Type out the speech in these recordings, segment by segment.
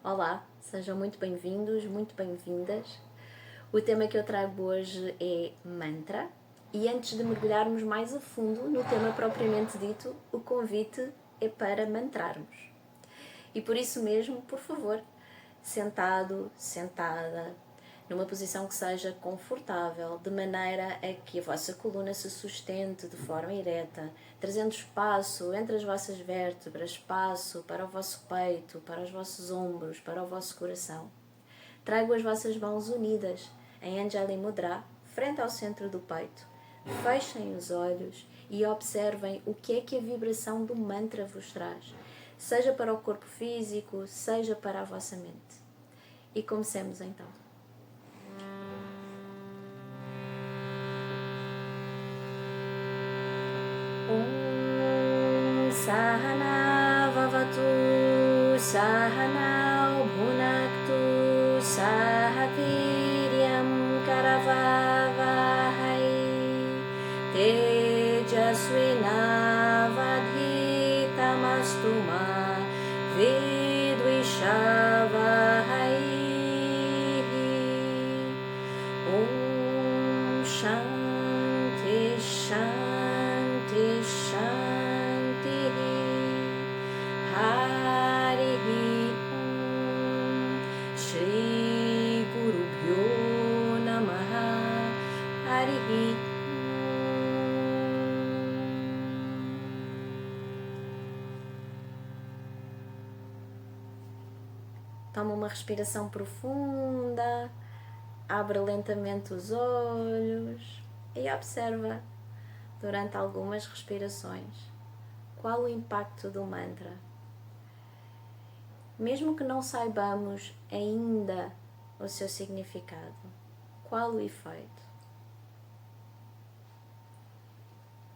Olá, sejam muito bem-vindos, muito bem-vindas. O tema que eu trago hoje é mantra e antes de mergulharmos mais a fundo no tema propriamente dito, o convite é para mantrarmos. E por isso mesmo, por favor, sentado, sentada, numa posição que seja confortável, de maneira a que a vossa coluna se sustente de forma ereta, trazendo espaço entre as vossas vértebras, espaço para o vosso peito, para os vossos ombros, para o vosso coração. Trago as vossas mãos unidas em Anjali Mudra, frente ao centro do peito. Fechem os olhos e observem o que é que a vibração do mantra vos traz, seja para o corpo físico, seja para a vossa mente. E comecemos então. Om Sahana Vavatu Sahana Bhunaktu Sahaviryam Karavavahai Tejasvinavadhitamastu ma Vidvishavahai. Om Shanti Shanti Shanti Harihi Om Shri Gurubhyo Namaha Harihi Toma uma respiração profunda, abre lentamente os olhos e observa durante algumas respirações qual o impacto do mantra. Mesmo que não saibamos ainda o seu significado, qual o efeito?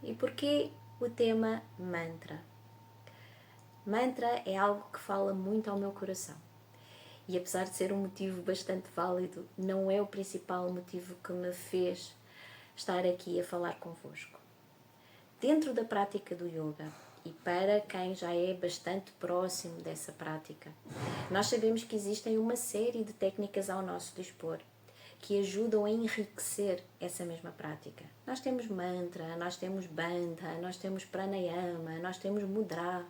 E porquê o tema mantra? Mantra é algo que fala muito ao meu coração. E apesar de ser um motivo bastante válido, não é o principal motivo que me fez estar aqui a falar convosco. Dentro da prática do yoga, e para quem já é bastante próximo dessa prática, nós sabemos que existem uma série de técnicas ao nosso dispor que ajudam a enriquecer essa mesma prática. Nós temos mantra, nós temos bandha, nós temos pranayama, nós temos mudra.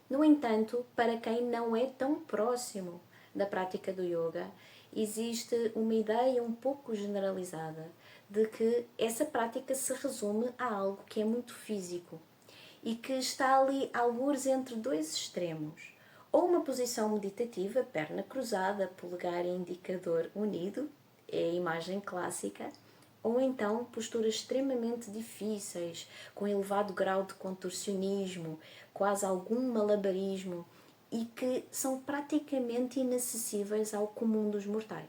No entanto, para quem não é tão próximo da prática do yoga, existe uma ideia um pouco generalizada de que essa prática se resume a algo que é muito físico e que está ali algures entre dois extremos. Ou uma posição meditativa, perna cruzada, polegar e indicador unido, é a imagem clássica, ou então posturas extremamente difíceis, com elevado grau de contorcionismo, quase algum malabarismo, e que são praticamente inacessíveis ao comum dos mortais.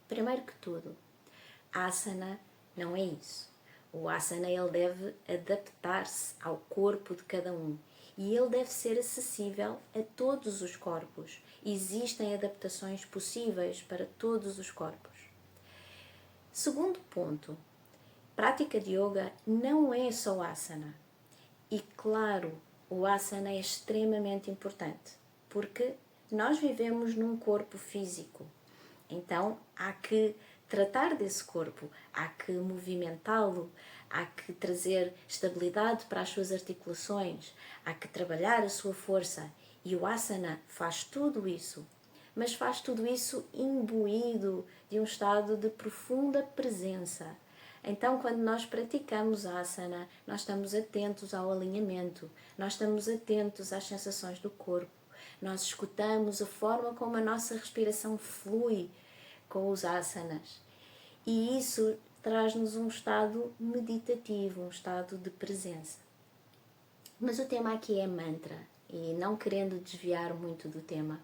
Primeiro que tudo, asana não é isso. O asana ele deve adaptar-se ao corpo de cada um e ele deve ser acessível a todos os corpos. Existem adaptações possíveis para todos os corpos. Segundo ponto, prática de yoga não é só asana. E claro, o asana é extremamente importante, porque nós vivemos num corpo físico. Então, há que tratar desse corpo, há que movimentá-lo, há que trazer estabilidade para as suas articulações, há que trabalhar a sua força. E o asana faz tudo isso, mas faz tudo isso imbuído de um estado de profunda presença. Então, quando nós praticamos asana, nós estamos atentos ao alinhamento, nós estamos atentos às sensações do corpo, nós escutamos a forma como a nossa respiração flui com os asanas. E isso traz-nos um estado meditativo, um estado de presença. Mas o tema aqui é mantra, e não querendo desviar muito do tema,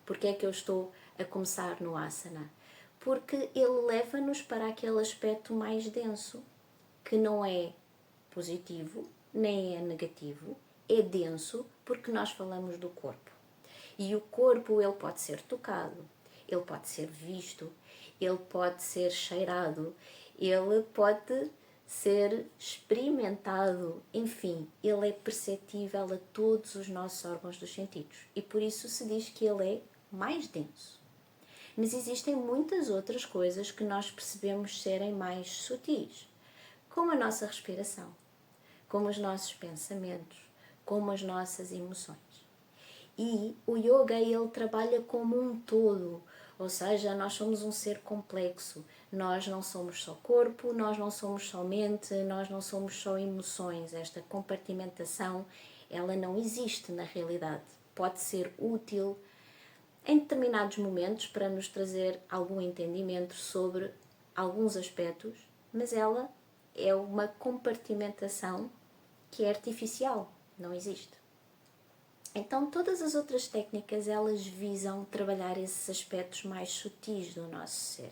porque é que eu estou a começar no asana? Porque ele leva-nos para aquele aspecto mais denso, que não é positivo, nem é negativo, é denso porque nós falamos do corpo. E o corpo ele pode ser tocado, ele pode ser visto, ele pode ser cheirado, ele pode ser experimentado, enfim, ele é perceptível a todos os nossos órgãos dos sentidos e por isso se diz que ele é mais denso. Mas existem muitas outras coisas que nós percebemos serem mais sutis, como a nossa respiração, como os nossos pensamentos, como as nossas emoções. E o yoga, ele trabalha como um todo, ou seja, nós somos um ser complexo. Nós não somos só corpo, nós não somos só mente, nós não somos só emoções. Esta compartimentação, ela não existe na realidade. Pode ser útil em determinados momentos para nos trazer algum entendimento sobre alguns aspectos, mas ela é uma compartimentação que é artificial, não existe. Então, todas as outras técnicas, elas visam trabalhar esses aspectos mais sutis do nosso ser.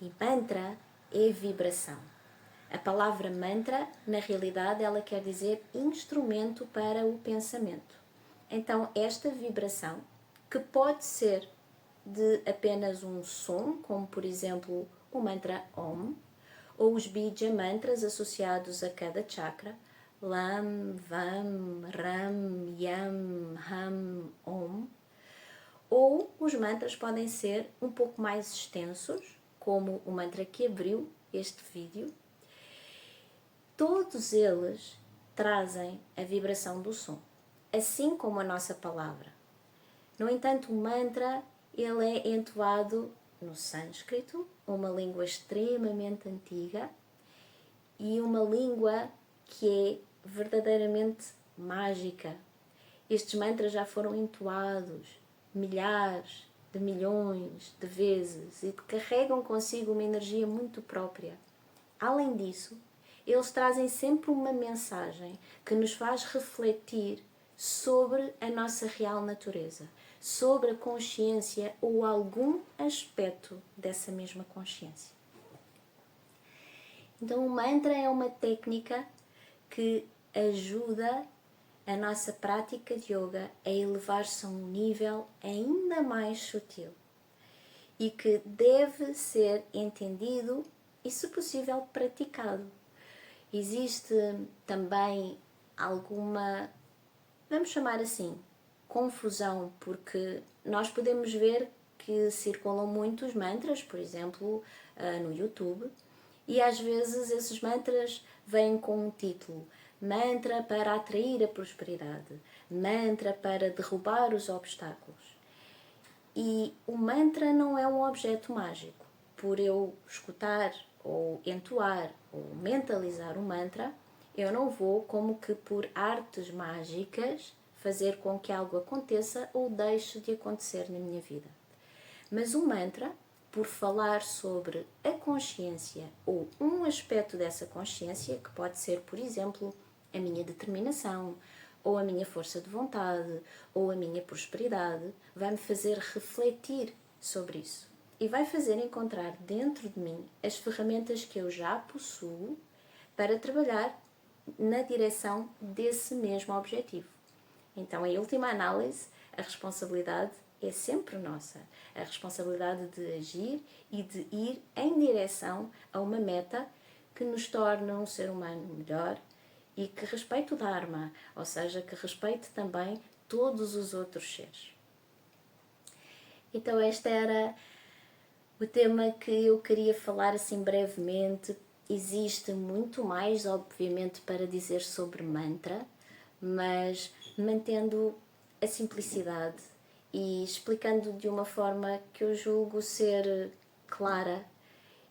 E mantra é vibração. A palavra mantra, na realidade, ela quer dizer instrumento para o pensamento. Então, esta vibração, que pode ser de apenas um som, como por exemplo o mantra Om, ou os bija mantras associados a cada chakra, Lam, Vam, Ram, Yam, Ham, Om. Ou os mantras podem ser um pouco mais extensos, como o mantra que abriu este vídeo. Todos eles trazem a vibração do som, assim como a nossa palavra. No entanto, o mantra ele é entoado no sânscrito, uma língua extremamente antiga e uma língua que é verdadeiramente mágica. Estes mantras já foram entoados milhares de milhões de vezes e carregam consigo uma energia muito própria. Além disso, eles trazem sempre uma mensagem que nos faz refletir sobre a nossa real natureza, sobre a consciência ou algum aspecto dessa mesma consciência. Então, o mantra é uma técnica que ajuda a nossa prática de yoga a elevar-se a um nível ainda mais sutil e que deve ser entendido e, se possível, praticado. Existe também alguma, vamos chamar assim, confusão, porque nós podemos ver que circulam muitos mantras, por exemplo, no YouTube, e às vezes esses mantras vêm com um título: mantra para atrair a prosperidade, mantra para derrubar os obstáculos. E o mantra não é um objeto mágico. Por eu escutar ou entoar ou mentalizar o mantra, eu não vou, como que por artes mágicas, fazer com que algo aconteça ou deixe de acontecer na minha vida. Mas o mantra, por falar sobre a consciência ou um aspecto dessa consciência, que pode ser, por exemplo, a minha determinação, ou a minha força de vontade, ou a minha prosperidade, vai-me fazer refletir sobre isso. E vai fazer encontrar dentro de mim as ferramentas que eu já possuo para trabalhar na direção desse mesmo objetivo. Então, em última análise, a responsabilidade é sempre nossa. A responsabilidade de agir e de ir em direção a uma meta que nos torne um ser humano melhor e que respeite o Dharma, ou seja, que respeite também todos os outros seres. Então, este era o tema que eu queria falar assim brevemente. Existe muito mais, obviamente, para dizer sobre mantra, mas mantendo a simplicidade e explicando de uma forma que eu julgo ser clara.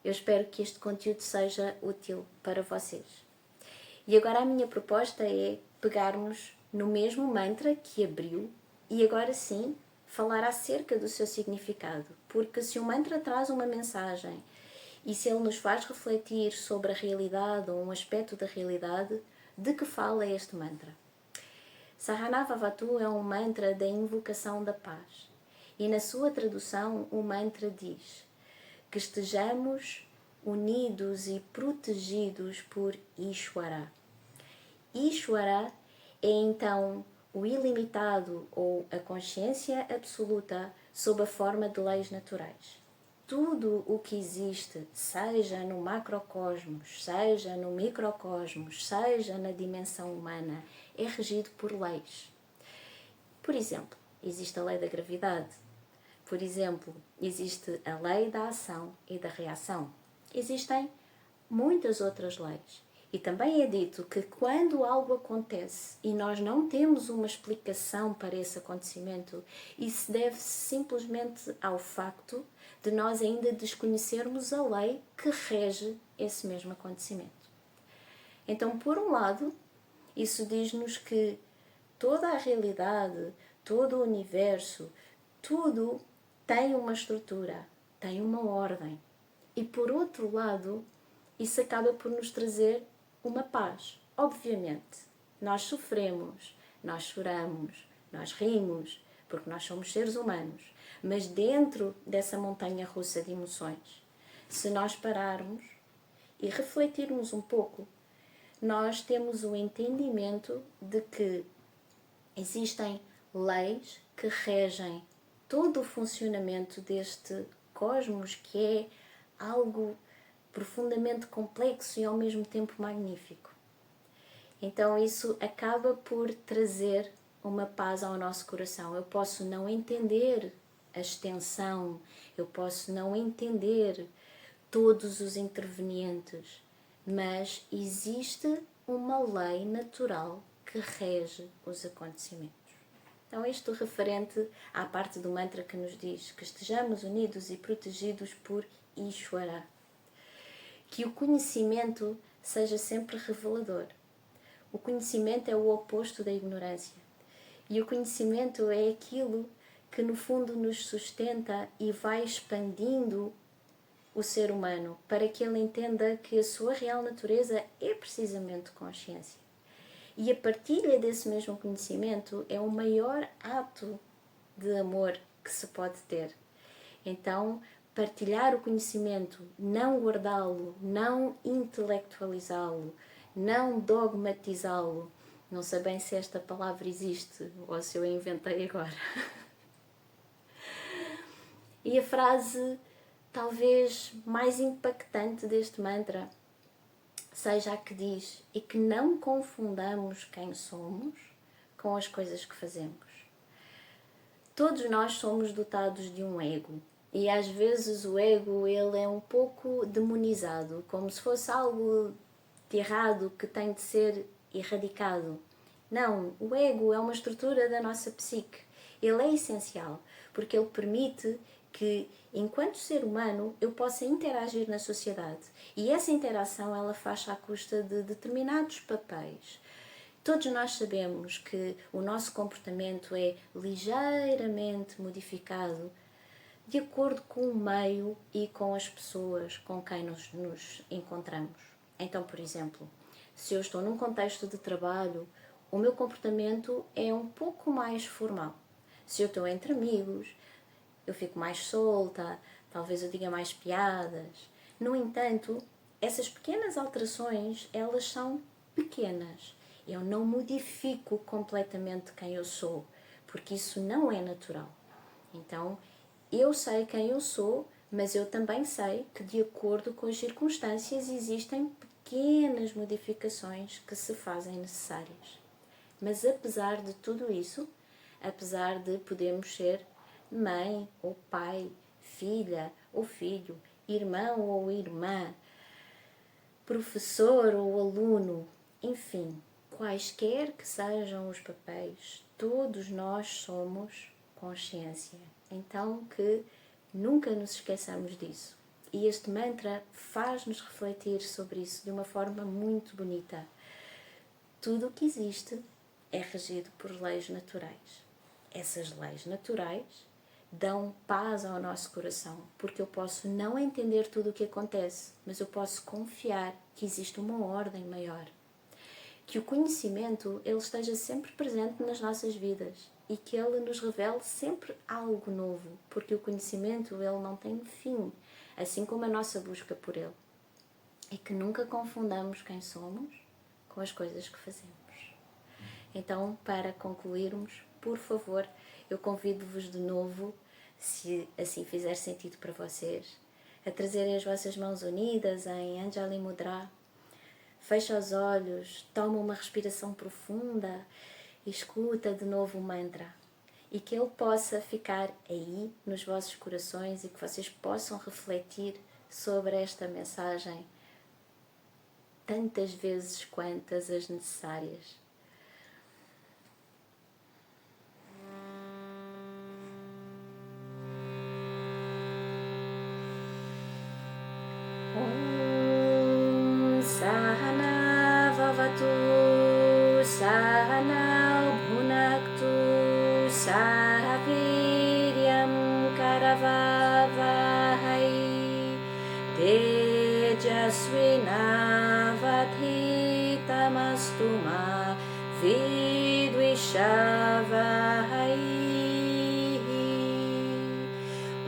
Eu espero que este conteúdo seja útil para vocês. E agora a minha proposta é pegarmos no mesmo mantra que abriu e agora sim falar acerca do seu significado. Porque se o mantra traz uma mensagem e se ele nos faz refletir sobre a realidade ou um aspecto da realidade, de que fala este mantra? Sahanavavatu é um mantra da invocação da paz. E na sua tradução, o mantra diz que estejamos unidos e protegidos por Ishvara. Ishvara é então o ilimitado ou a consciência absoluta sob a forma de leis naturais. tudo o que existe, seja no macrocosmos, seja no microcosmos, seja na dimensão humana, é regido por leis. Por exemplo, existe a lei da gravidade. Por exemplo, existe a lei da ação e da reação. Existem muitas outras leis. E também é dito que quando algo acontece e nós não temos uma explicação para esse acontecimento, isso deve-se simplesmente ao facto de nós ainda desconhecermos a lei que rege esse mesmo acontecimento. Então, por um lado, isso diz-nos que toda a realidade, todo o universo, tudo tem uma estrutura, tem uma ordem. E por outro lado, isso acaba por nos trazer uma paz. Obviamente, nós sofremos, nós choramos, nós rimos, porque nós somos seres humanos. Mas dentro dessa montanha russa de emoções, se nós pararmos e refletirmos um pouco, nós temos o entendimento de que existem leis que regem todo o funcionamento deste cosmos, que é algo profundamente complexo e ao mesmo tempo magnífico. Então isso acaba por trazer uma paz ao nosso coração. Eu posso não entender a extensão, eu posso não entender todos os intervenientes, mas existe uma lei natural que rege os acontecimentos. Então, isto referente à parte do mantra que nos diz que estejamos unidos e protegidos por Ishvara. Que o conhecimento seja sempre revelador. O conhecimento é o oposto da ignorância. E o conhecimento é aquilo que, no fundo, nos sustenta e vai expandindo o ser humano para que ele entenda que a sua real natureza é precisamente consciência. E a partilha desse mesmo conhecimento é o maior ato de amor que se pode ter. Então, partilhar o conhecimento, não guardá-lo, não intelectualizá-lo, não dogmatizá-lo. Não sei bem se esta palavra existe ou se eu a inventei agora. E a frase talvez mais impactante deste mantra seja a que diz: e que não confundamos quem somos com as coisas que fazemos. Todos nós somos dotados de um ego. E às vezes o ego ele é um pouco demonizado, como se fosse algo de errado que tem de ser erradicado. Não, o ego é uma estrutura da nossa psique. Ele é essencial, porque ele permite que, enquanto ser humano, eu possa interagir na sociedade. E essa interação ela faz à custa de determinados papéis. Todos nós sabemos que o nosso comportamento é ligeiramente modificado de acordo com o meio e com as pessoas com quem nos encontramos. Então, por exemplo, se eu estou num contexto de trabalho, o meu comportamento é um pouco mais formal. Se eu estou entre amigos, eu fico mais solta, talvez eu diga mais piadas. No entanto, essas pequenas alterações, elas são pequenas. Eu não modifico completamente quem eu sou, porque isso não é natural. Então, eu sei quem eu sou, mas eu também sei que, de acordo com as circunstâncias, existem pequenas modificações que se fazem necessárias. Mas apesar de tudo isso, apesar de podermos ser mãe ou pai, filha ou filho, irmão ou irmã, professor ou aluno, enfim, quaisquer que sejam os papéis, todos nós somos consciência. Então que nunca nos esqueçamos disso. E este mantra faz-nos refletir sobre isso de uma forma muito bonita. Tudo o que existe é regido por leis naturais. Essas leis naturais dão paz ao nosso coração, porque eu posso não entender tudo o que acontece, mas eu posso confiar que existe uma ordem maior. Que o conhecimento ele esteja sempre presente nas nossas vidas e que ele nos revele sempre algo novo, porque o conhecimento ele não tem fim, assim como a nossa busca por ele. E que nunca confundamos quem somos com as coisas que fazemos. Então, para concluirmos, por favor, eu convido-vos de novo se assim fizer sentido para vocês, a trazerem as vossas mãos unidas em Anjali Mudra. Fecha os olhos, toma uma respiração profunda e escuta de novo o mantra. E que ele possa ficar aí nos vossos corações e que vocês possam refletir sobre esta mensagem tantas vezes quantas as necessárias. Om Sahana Vavatu Sahana Bhunaktu Sahaviryam Karavavahai Tejasvinavadhitamastu ma Vidvishavahai.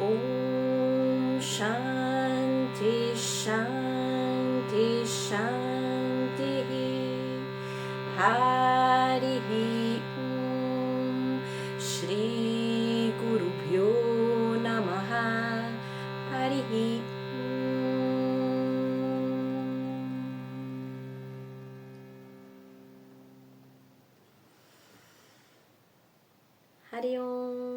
Om Shanti Shanti Shanti Harihi Om Shri Guru Pyo Namaha Harihi Om Hari Om.